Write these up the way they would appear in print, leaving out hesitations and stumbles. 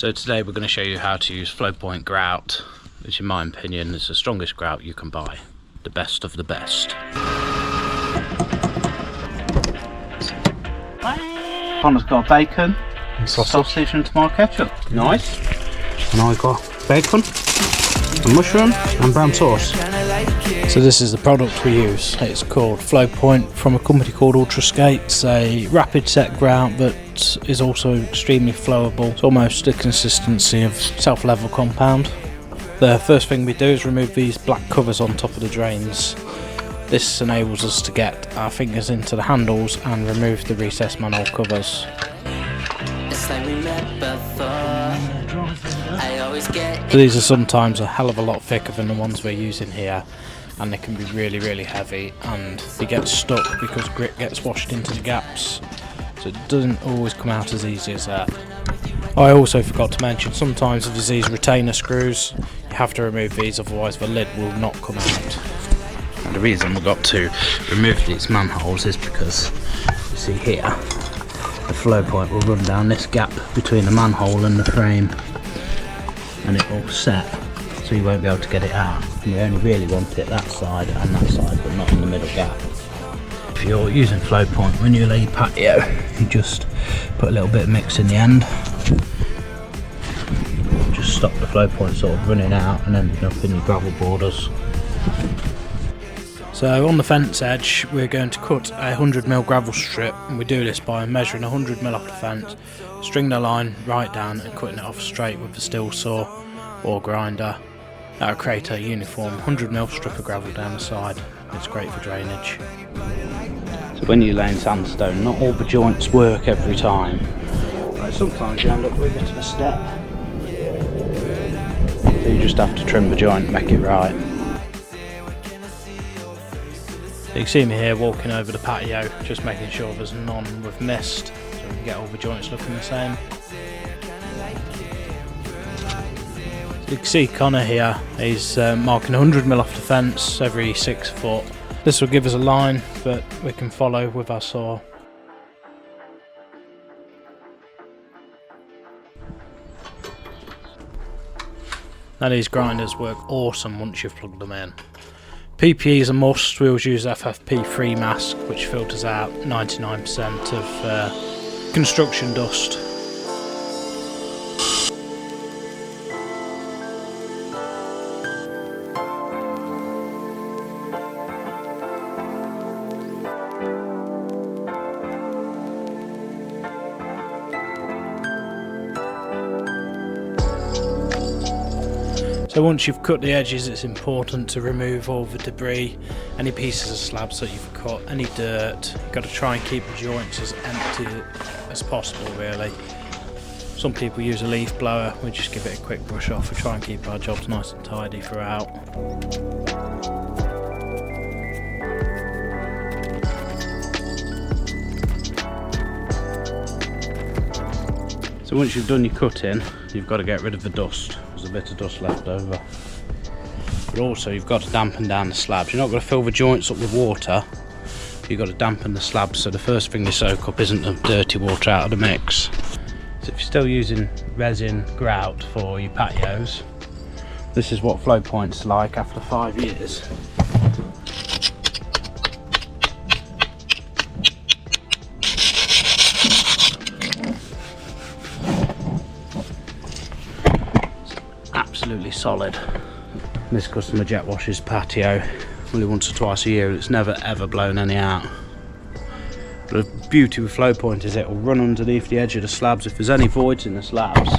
So today we're going to show you how to use Flowpoint Grout, which in my opinion is the strongest grout you can buy. The best of the best. Connor's got bacon, sausage and tomato ketchup. Nice. And I got bacon, a mushroom and brown sauce. So this is the product we use. It's called Flowpoint from a company called Ultrascape. It's a rapid set grout that is also extremely flowable. It's almost the consistency of self-level compound. The first thing we do is remove these black covers on top of the drains. This enables us to get our fingers into the handles and remove the recessed manhole covers. So these are sometimes a hell of a lot thicker than the ones we're using here, and they can be really heavy, and they get stuck because grit gets washed into the gaps, so it doesn't always come out as easy as that. I also forgot to mention, sometimes if there's these retainer screws, you have to remove these, otherwise the lid will not come out. And the reason we've got to remove these manholes is because, you see here, the flow point will run down this gap between the manhole and the frame, and it will set, so you won't be able to get it out. And we only really want it that side and that side, but not in the middle gap. If you're using Flowpoint when you lay your patio, you just put a little bit of mix in the end. Just stop the Flowpoint sort of running out and ending up in your gravel borders. So on the fence edge we're going to cut a 100mm gravel strip, and we do this by measuring 100mm off the fence, string the line right down and cutting it off straight with a steel saw or grinder. That will create a uniform 100mm strip of gravel down the side. It's great for drainage. So when you're laying sandstone, not all the joints work every time. Right, sometimes you end up with a bit of a step. So you just have to trim the joint and make it right. So you can see me here walking over the patio, just making sure there's none with mist, so we can get all the joints looking the same. So you can see Connor here, he's marking 100mm off the fence every 6 foot. This will give us a line that we can follow with our saw. Now these grinders work awesome once you've plugged them in. PPE is a must. We always use FFP3 mask, which filters out 99% of construction dust. So once you've cut the edges, it's important to remove all the debris, any pieces of slabs that you've cut, any dirt. You've got to try and keep the joints as empty as possible really. Some people use a leaf blower, we just give it a quick brush off. We try and keep our jobs nice and tidy throughout. So once you've done your cutting, you've got to get rid of the dust. There's a bit of dust left over. But also you've got to dampen down the slabs. You're not going to fill the joints up with water. You've got to dampen the slabs, so the first thing you soak up isn't the dirty water out of the mix. So if you're still using resin grout for your patios, this is what Flowpoint's like after 5 years. Absolutely solid. This customer jet washes patio only once or twice a year, and it's never ever blown any out. The beauty with Flowpoint is it will run underneath the edge of the slabs. If there's any voids in the slabs,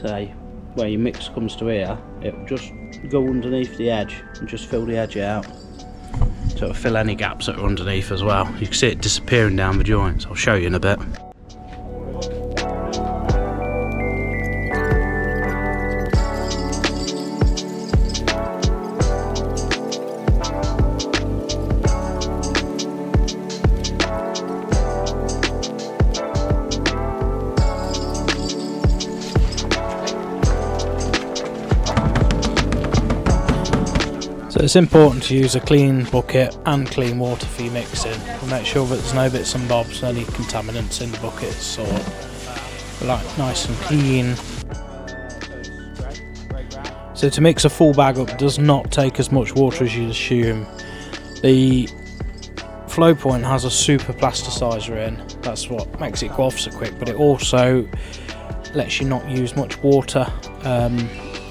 say where your mix comes to here, it will just go underneath the edge and just fill the edge out. So it'll fill any gaps that are underneath as well. You can see it disappearing down the joints. I'll show you in a bit. So it's important to use a clean bucket and clean water for your mixing. We'll make sure that there's no bits and bobs, any contaminants in the bucket sort. like nice and clean. So to mix a full bag up does not take as much water as you'd assume. The Flowpoint has a super plasticizer in, that's what makes it go off so quick, but it also lets you not use much water.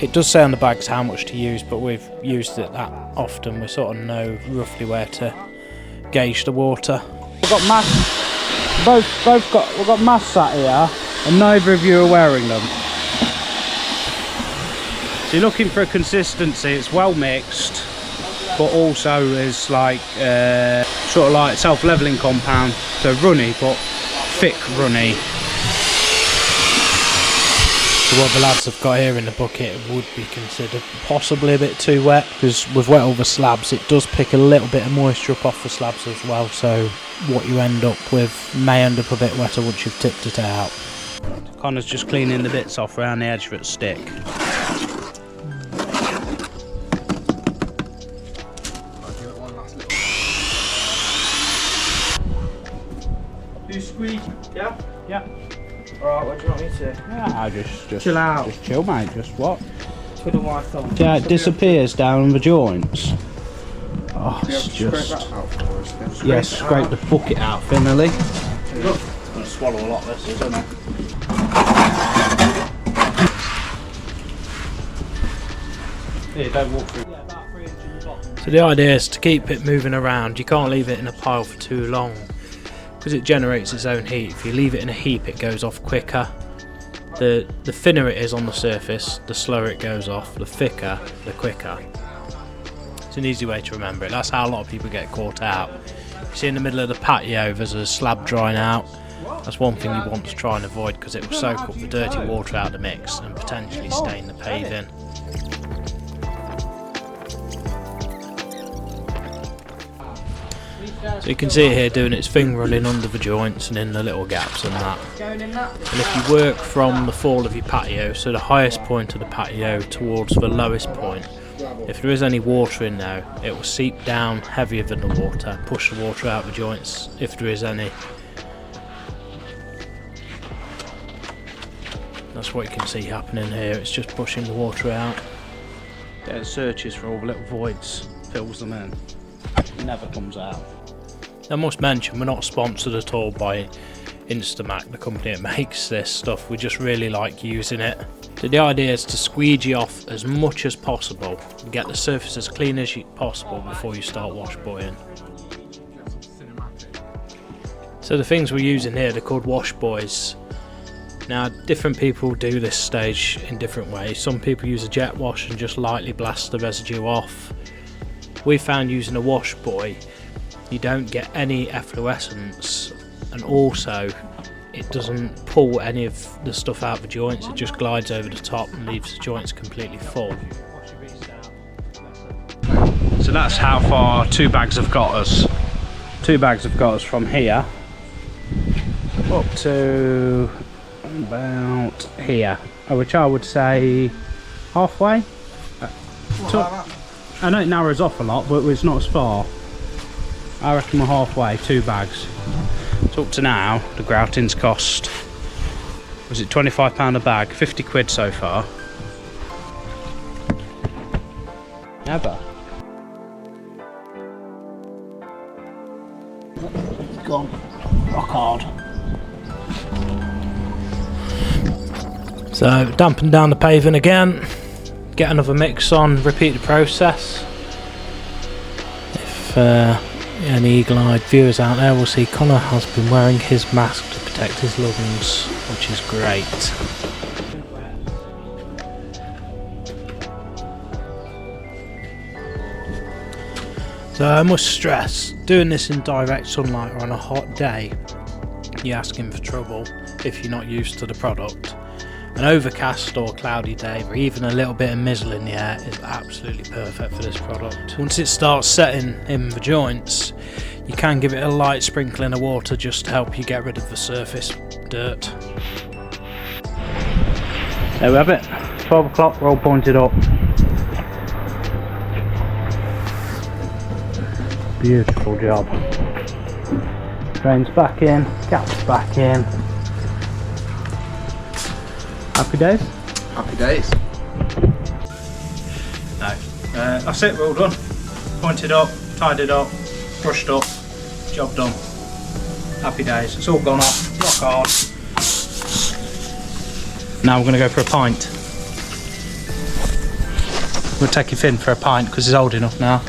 It does say on the bags how much to use, but we've used it that often, we sort of know roughly where to gauge the water. We've got masks, we've got masks sat here, and neither of you are wearing them. So you're looking for a consistency, it's well mixed, but also is like sort of like self-leveling compound, so runny but thick runny. So what the lads have got here in the bucket would be considered possibly a bit too wet, because with wet over slabs it does pick a little bit of moisture up off the slabs as well, so what you end up with may end up a bit wetter once you've tipped it out. Connor's just cleaning the bits off around the edge of its stick. Do Squeegee? Yeah? Yeah. Alright, what do you want me to? Yeah, just chill out. Just chill, mate. Just what? Twiddle my thumb. Yeah, it disappears down the joints. Oh, it's just. Scrape that out for us then. Yeah, scrape the bucket out, finally. Look. It's going to swallow a lot, this, isn't it? Here, don't walk through. So the idea is to keep it moving around. You can't leave it in a pile for too long, because it generates its own heat. If you leave it in a heap, it goes off quicker. The thinner it is on the surface, the slower it goes off. The thicker, the quicker. It's an easy way to remember it. That's how a lot of people get caught out. You see in the middle of the patio there's a slab drying out. That's one thing you want to try and avoid, because it will soak up the dirty water out of the mix and potentially stain the paving. So you can see it here doing its thing, running under the joints and in the little gaps and that. And if you work from the fall of your patio, so the highest point of the patio towards the lowest point, if there is any water in there, it will seep down heavier than the water, push the water out the joints if there is any. That's what you can see happening here, it's just pushing the water out. Yeah, it searches for all the little voids, fills them in. It never comes out. I must mention, we're not sponsored at all by Instamac, the company that makes this stuff. We just really like using it. So the idea is to squeegee off as much as possible and get the surface as clean as possible before you start wash buoying. So the things we're using here, they're called wash buoys. Now different people do this stage in different ways. Some people use a jet wash and just lightly blast the residue off. We found using a wash buoy, you don't get any efflorescence, and also it doesn't pull any of the stuff out of the joints, it just glides over the top and leaves the joints completely full. So that's how far 2 bags have got us. 2 bags have got us from here up to about here, which I would say halfway. I know it narrows off a lot, but it's not as far. I reckon we're halfway, 2 bags. So up to now, the grouting's cost, was it £25 a bag? 50 quid so far. Never. Gone. Rock hard. So dampen down the paving again, get another mix on, repeat the process. If any eagle-eyed viewers out there will see Connor has been wearing his mask to protect his lungs, which is great. So I must stress, doing this in direct sunlight or on a hot day, you're asking for trouble if you're not used to the product. An overcast or cloudy day, or even a little bit of mizzle in the air, is absolutely perfect for this product. Once it starts setting in the joints, you can give it a light sprinkling of water just to help you get rid of the surface dirt. There we have it, 12 o'clock, we're all pointed up. Beautiful job. Drains back in, gaps back in. Happy days? Happy days. No. That's it, we're all done. Pointed up, tidied up, brushed up, job done. Happy days. It's all gone off, rock hard. Now we're going to go for a pint. We'll take him Finn for a pint because he's old enough now.